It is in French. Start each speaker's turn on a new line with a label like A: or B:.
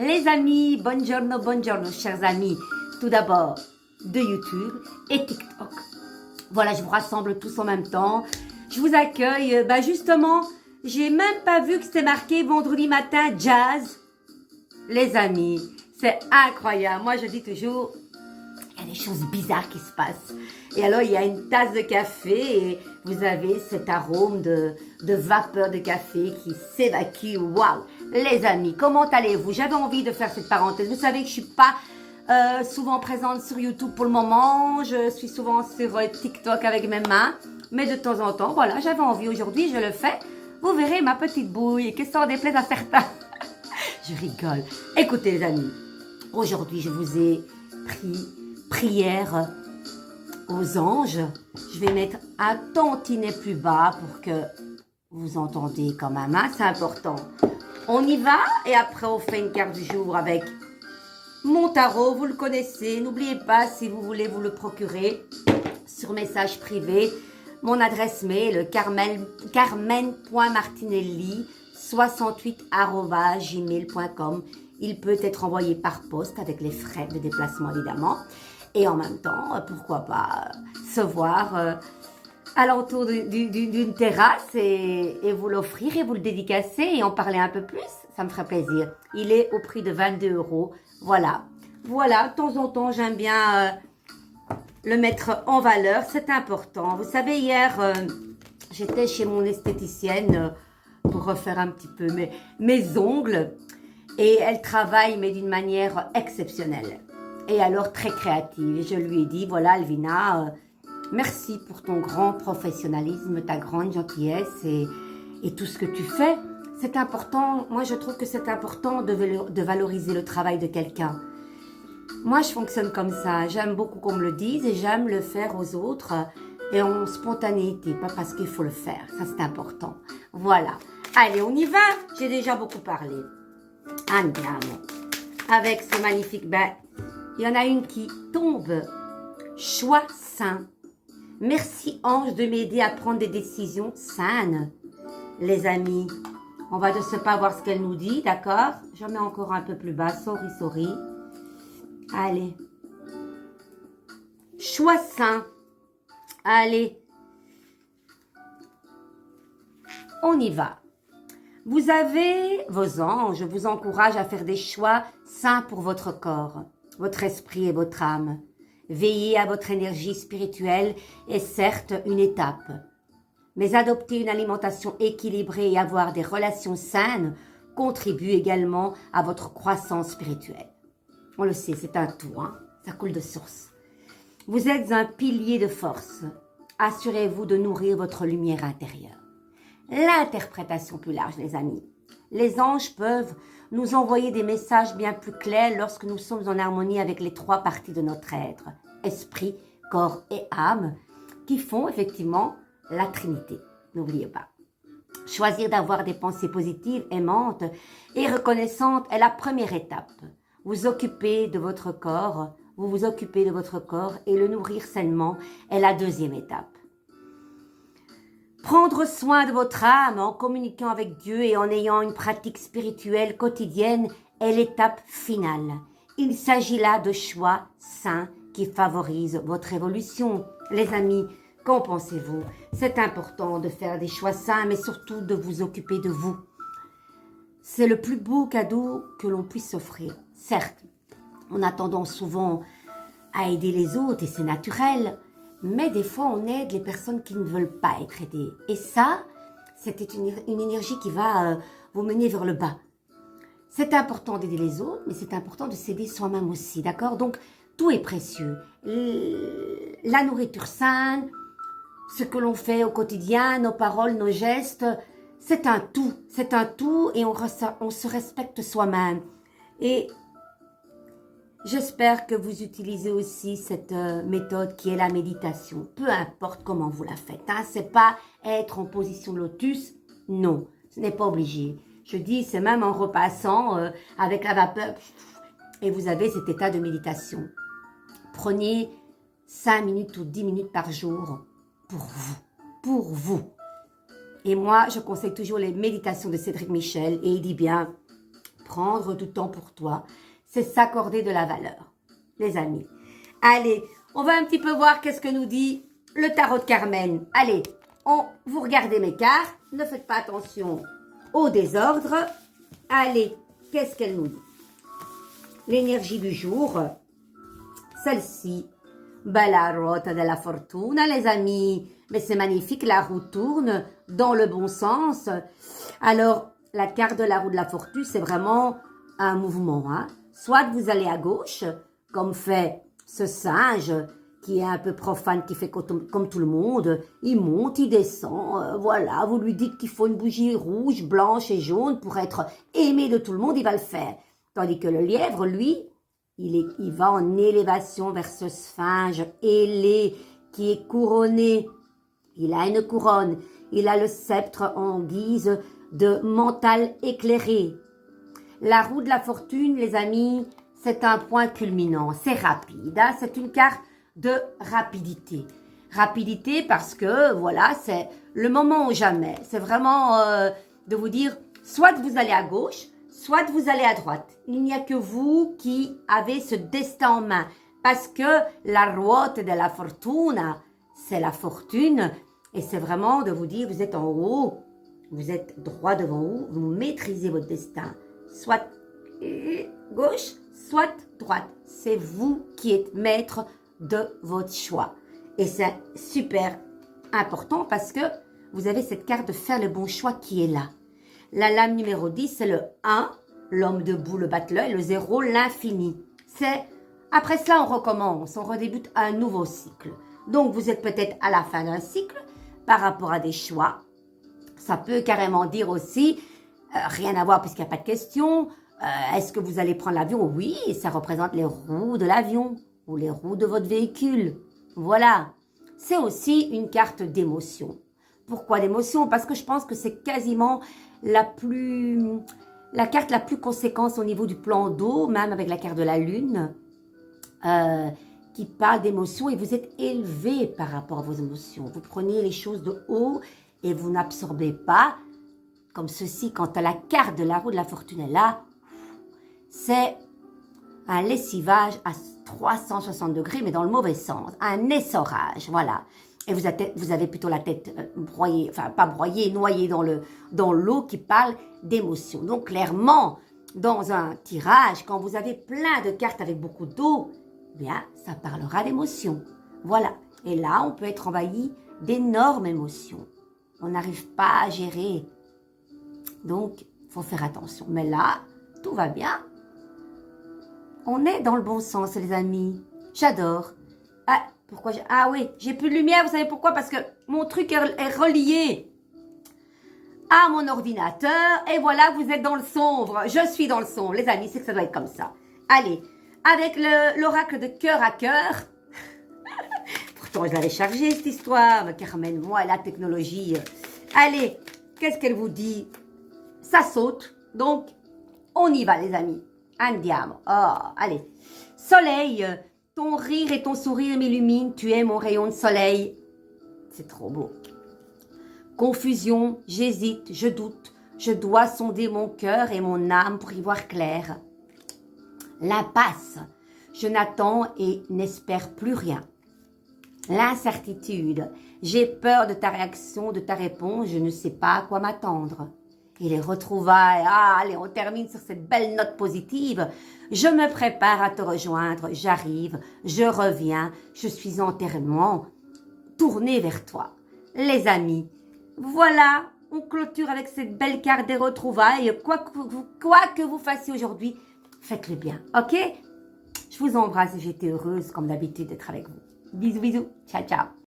A: Les amis, buongiorno, chers amis, tout d'abord de YouTube et TikTok. Voilà, je vous rassemble tous en même temps. Je vous accueille, justement, j'ai même pas vu que c'était marqué vendredi matin jazz. Les amis, c'est incroyable. Moi, je dis toujours, il y a des choses bizarres qui se passent. Et alors, il y a une tasse de café et vous avez cet arôme de vapeur de café qui s'évacue. Waouh! Les amis, comment allez-vous? J'avais envie de faire cette parenthèse. Vous savez que je suis pas souvent présente sur YouTube pour le moment. Je suis souvent sur TikTok avec mes mains. Mais de temps en temps, voilà, j'avais envie aujourd'hui, je le fais. Vous verrez ma petite bouille, que ça en déplaise à certains. Je rigole. Écoutez les amis, aujourd'hui je vous ai pris prière aux anges. Je vais mettre un tantinet plus bas pour que vous entendez quand même, hein, c'est important. On y va et après on fait une carte du jour avec mon tarot, vous le connaissez. N'oubliez pas, si vous voulez vous le procurer sur message privé, mon adresse mail carmen.martinelli68@gmail.com. Il peut être envoyé par poste avec les frais de déplacement évidemment. Et en même temps, pourquoi pas se voir alentour d'une terrasse et vous l'offrir et vous le dédicacer et en parler un peu plus, ça me ferait plaisir. Il est au prix de 22 €. Voilà. Voilà, de temps en temps, j'aime bien le mettre en valeur, c'est important. Vous savez, hier, j'étais chez mon esthéticienne pour refaire un petit peu mes ongles et elle travaille, mais d'une manière exceptionnelle. Et alors, très créative. Et je lui ai dit, voilà, Alvina, merci pour ton grand professionnalisme, ta grande gentillesse et tout ce que tu fais. C'est important, moi je trouve que c'est important de valoriser le travail de quelqu'un. Moi je fonctionne comme ça, j'aime beaucoup qu'on me le dise et j'aime le faire aux autres et en spontanéité, pas parce qu'il faut le faire, ça c'est important. Voilà, allez on y va, j'ai déjà beaucoup parlé. Andiamo, avec ce magnifique, il y en a une qui tombe, choix sain. Merci ange de m'aider à prendre des décisions saines. Les amis, on va de ce pas voir ce qu'elle nous dit, d'accord? Je mets encore un peu plus bas, sorry. Allez. Choix sain. Allez. On y va. Vous avez, vos anges vous encouragent à faire des choix sains pour votre corps, votre esprit et votre âme. Veiller à votre énergie spirituelle est certes une étape. Mais adopter une alimentation équilibrée et avoir des relations saines contribue également à votre croissance spirituelle. On le sait, c'est un tout, hein? Ça coule de source. Vous êtes un pilier de force. Assurez-vous de nourrir votre lumière intérieure. L'interprétation plus large, les amis. Les anges peuvent nous envoyer des messages bien plus clairs lorsque nous sommes en harmonie avec les trois parties de notre être, esprit, corps et âme, qui font effectivement la Trinité. N'oubliez pas. Choisir d'avoir des pensées positives, aimantes et reconnaissantes est la première étape. Vous vous occupez de votre corps et le nourrir sainement est la deuxième étape. Prendre soin de votre âme en communiquant avec Dieu et en ayant une pratique spirituelle quotidienne est l'étape finale. Il s'agit là de choix sains qui favorisent votre évolution. Les amis, qu'en pensez-vous? C'est important de faire des choix sains, mais surtout de vous occuper de vous. C'est le plus beau cadeau que l'on puisse offrir. Certes, on a tendance souvent à aider les autres et c'est naturel, mais des fois on aide les personnes qui ne veulent pas être aidées. Et ça, c'est une énergie qui va vous mener vers le bas. C'est important d'aider les autres, mais c'est important de s'aider soi-même aussi, d'accord? Donc, tout est précieux. La nourriture saine, ce que l'on fait au quotidien, nos paroles, nos gestes, c'est un tout et on se respecte soi-même. Et j'espère que vous utilisez aussi cette méthode qui est la méditation, peu importe comment vous la faites. Hein. C'est pas être en position lotus, non, ce n'est pas obligé. Je dis, c'est même en repassant avec la vapeur et vous avez cet état de méditation. Prenez 5 minutes ou 10 minutes par jour pour vous. Et moi, je conseille toujours les méditations de Cédric Michel et il dit bien, prendre du temps pour toi. C'est s'accorder de la valeur, les amis. Allez, on va un petit peu voir qu'est-ce que nous dit le tarot de Carmen. Allez, vous regardez mes cartes. Ne faites pas attention au désordre. Allez, qu'est-ce qu'elle nous dit? L'énergie du jour, celle-ci. La ruota della fortuna, les amis. Mais c'est magnifique, la roue tourne dans le bon sens. Alors, la carte de la roue de la fortune, c'est vraiment un mouvement. Hein. Soit vous allez à gauche, comme fait ce singe qui est un peu profane, qui fait comme tout le monde. Il monte, il descend, voilà. Vous lui dites qu'il faut une bougie rouge, blanche et jaune pour être aimé de tout le monde, il va le faire. Tandis que le lièvre, lui, il va en élévation vers ce sphinge ailé qui est couronné. Il a une couronne, il a le sceptre en guise de mental éclairé. La roue de la fortune, les amis, c'est un point culminant, c'est rapide, hein? C'est une carte de rapidité. Rapidité parce que, voilà, c'est le moment ou jamais. C'est vraiment de vous dire, soit vous allez à gauche, soit vous allez à droite. Il n'y a que vous qui avez ce destin en main. Parce que la ruota della fortuna, c'est la fortune. Et c'est vraiment de vous dire, vous êtes en haut, vous êtes droit devant vous, vous maîtrisez votre destin. Soit gauche, soit droite. C'est vous qui êtes maître de votre choix. Et c'est super important parce que vous avez cette carte de faire le bon choix qui est là. La lame numéro 10, c'est le 1, l'homme debout, le battleur, et le 0, l'infini. C'est, après cela, on recommence, on redébute un nouveau cycle. Donc, vous êtes peut-être à la fin d'un cycle par rapport à des choix. Ça peut carrément dire aussi, rien à voir puisqu'il n'y a pas de question, est-ce que vous allez prendre l'avion? Oui, ça représente les roues de l'avion ou les roues de votre véhicule. Voilà. C'est aussi une carte d'émotion. Pourquoi d'émotion? Parce que je pense que c'est quasiment la carte la plus conséquente au niveau du plan d'eau, même avec la carte de la lune, qui parle d'émotion et vous êtes élevé par rapport à vos émotions. Vous prenez les choses de haut et vous n'absorbez pas comme ceci. Quand la carte de la roue de la fortune est là, c'est un lessivage à 360 degrés, mais dans le mauvais sens, un essorage, voilà. Et vous avez plutôt la tête broyée, enfin pas broyée, noyée dans l'eau qui parle d'émotion. Donc clairement, dans un tirage, quand vous avez plein de cartes avec beaucoup d'eau, bien, ça parlera d'émotion. Voilà. Et là, on peut être envahi d'énormes émotions. On n'arrive pas à gérer. Donc, il faut faire attention. Mais là, tout va bien. On est dans le bon sens, les amis. J'adore. Ah, pourquoi ah oui, j'ai plus de lumière, vous savez pourquoi? Parce que mon truc est relié à mon ordinateur. Et voilà, vous êtes dans le sombre. Je suis dans le sombre. Les amis, c'est que ça doit être comme ça. Allez, avec l'oracle de cœur à cœur. Pourtant, je l'avais chargé, cette histoire. Mais Carmen, moi, la technologie. Allez, qu'est-ce qu'elle vous dit? Ça saute. Donc, on y va, les amis. Andiamo. Oh, allez. Soleil, ton rire et ton sourire m'illuminent. Tu es mon rayon de soleil. C'est trop beau. Confusion, j'hésite, je doute. Je dois sonder mon cœur et mon âme pour y voir clair. L'impasse, je n'attends et n'espère plus rien. L'incertitude, j'ai peur de ta réaction, de ta réponse, je ne sais pas à quoi m'attendre. Et les retrouvailles, allez, on termine sur cette belle note positive. Je me prépare à te rejoindre, j'arrive, je reviens, je suis entièrement tournée vers toi. Les amis, voilà, on clôture avec cette belle carte des retrouvailles. Quoi que vous fassiez aujourd'hui, faites-le bien, ok? Je vous embrasse et j'étais heureuse, comme d'habitude, d'être avec vous. Bisous, bisous. Ciao, ciao.